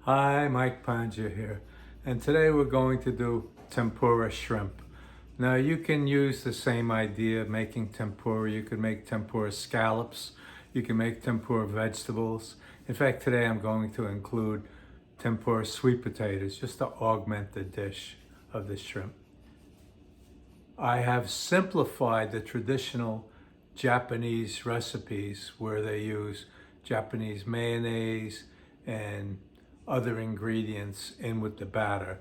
Hi, Mike Panja here, and today we're going to do tempura shrimp. Now you can use the same idea of making tempura. You could make tempura scallops, you can make tempura vegetables. In fact, today I'm going to include tempura sweet potatoes just to augment the dish of the shrimp. I have simplified the traditional Japanese recipes where they use Japanese mayonnaise and other ingredients in with the batter.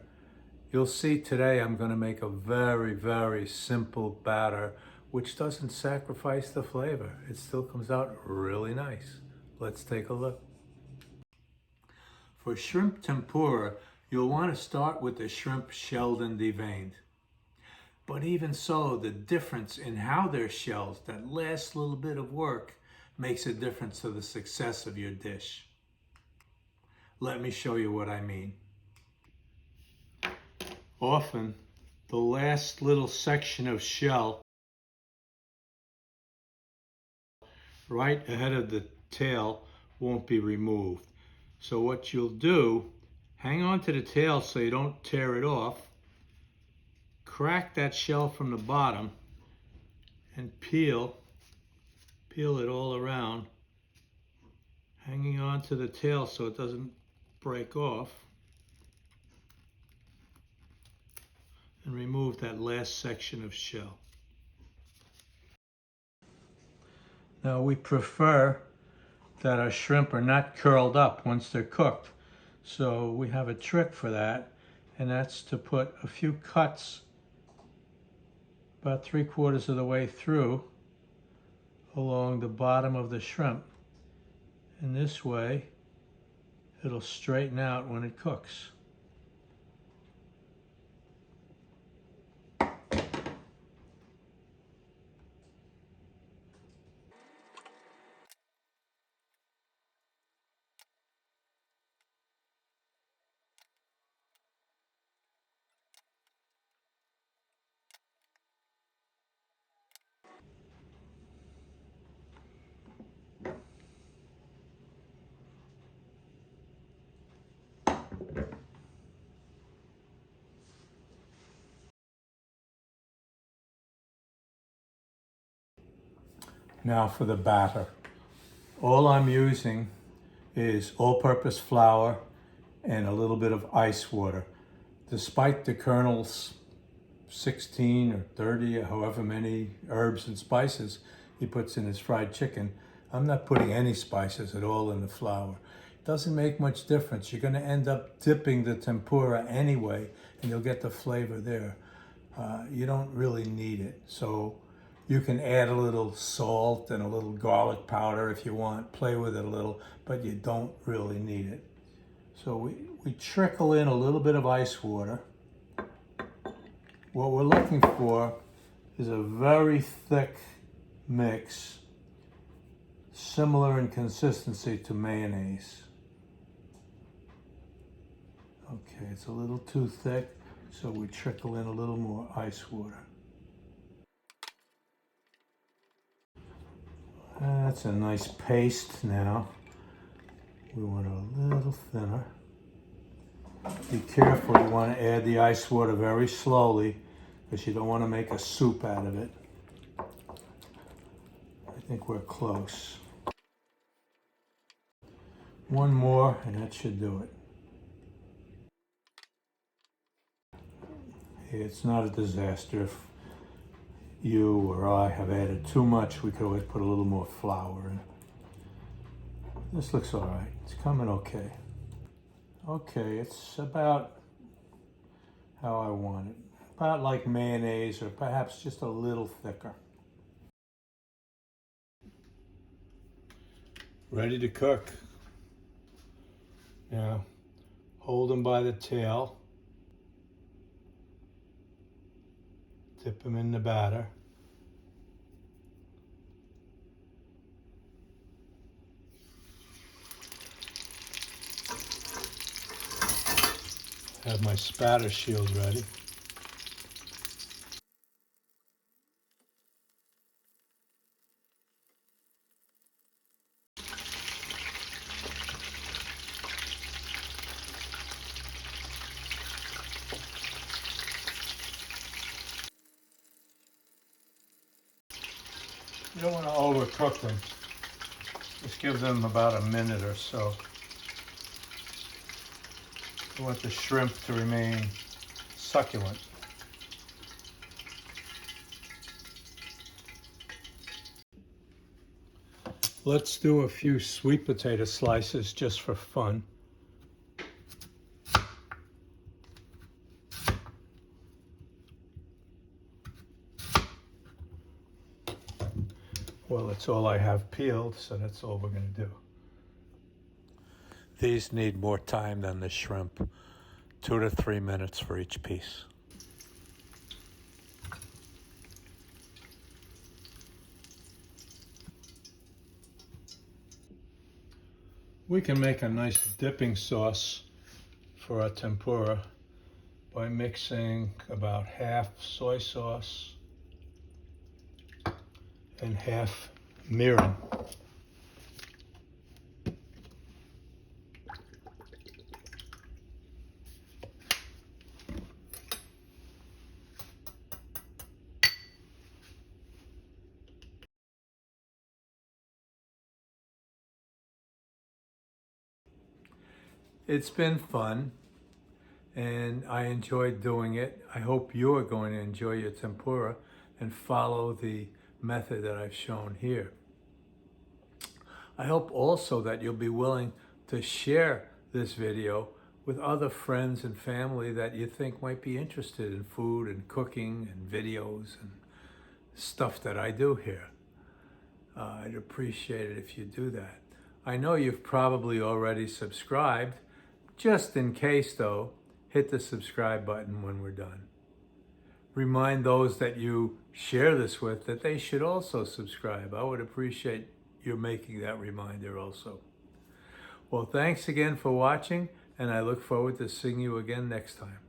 You'll see today I'm going to make a very simple batter which doesn't sacrifice the flavor. It still comes out really nice. Let's take a look. For shrimp tempura, you'll want to start with the shrimp shelled and deveined. But even so, the difference in how they're shelled, that last little bit of work, makes a difference to the success of your dish. Let me show you what I mean. Often, the last little section of shell right ahead of the tail won't be removed. So what you'll do, hang on to the tail so you don't tear it off, crack that shell from the bottom, and peel it all around, hanging on to the tail so it doesn't break off, and remove that last section of shell. Now we prefer that our shrimp are not curled up once they're cooked. So we have a trick for that, and that's to put a few cuts about 3/4 of the way through along the bottom of the shrimp. And this way it'll straighten out when it cooks. Now for the batter. All I'm using is all-purpose flour and a little bit of ice water. Despite the Colonel's 16 or 30 or however many herbs and spices he puts in his fried chicken, I'm not putting any spices at all in the flour. It doesn't make much difference. You're going to end up dipping the tempura anyway, and you'll get the flavor there. You don't really need it. So you can add a little salt and a little garlic powder if you want, play with it a little, but you don't really need it. So we trickle in a little bit of ice water. What we're looking for is a very thick mix, similar in consistency to mayonnaise. Okay, it's a little too thick, so we trickle in a little more ice water. That's a nice paste now. We want it a little thinner. Be careful, you want to add the ice water very slowly because you don't want to make a soup out of it. I think we're close. One more and that should do it. It's not a disaster. If you or I have added too much, we could always put a little more flour in. This looks all right. It's coming okay. Okay, it's about how I want it. About like mayonnaise, or perhaps just a little thicker. Ready to cook. Now, hold them by the tail. Dip them in the batter. Have my spatter shield ready. You don't want to overcook them. Just give them about a minute or so. You want the shrimp to remain succulent. Let's do a few sweet potato slices just for fun. Well, that's all I have peeled, so that's all we're going to do. These need more time than the shrimp. 2 to 3 minutes for each piece. We can make a nice dipping sauce for our tempura by mixing about half soy sauce and half mirin. It's been fun, and I enjoyed doing it. I hope you are going to enjoy your tempura and follow the method that I've shown here. I hope also that you'll be willing to share this video with other friends and family that you think might be interested in food and cooking and videos and stuff that I do here. I'd appreciate it if you do that. I know you've probably already subscribed. Just in case though, hit the subscribe button when we're done. Remind those that you share this with that they should also subscribe. I would appreciate you making that reminder also. Well, thanks again for watching, and I look forward to seeing you again next time.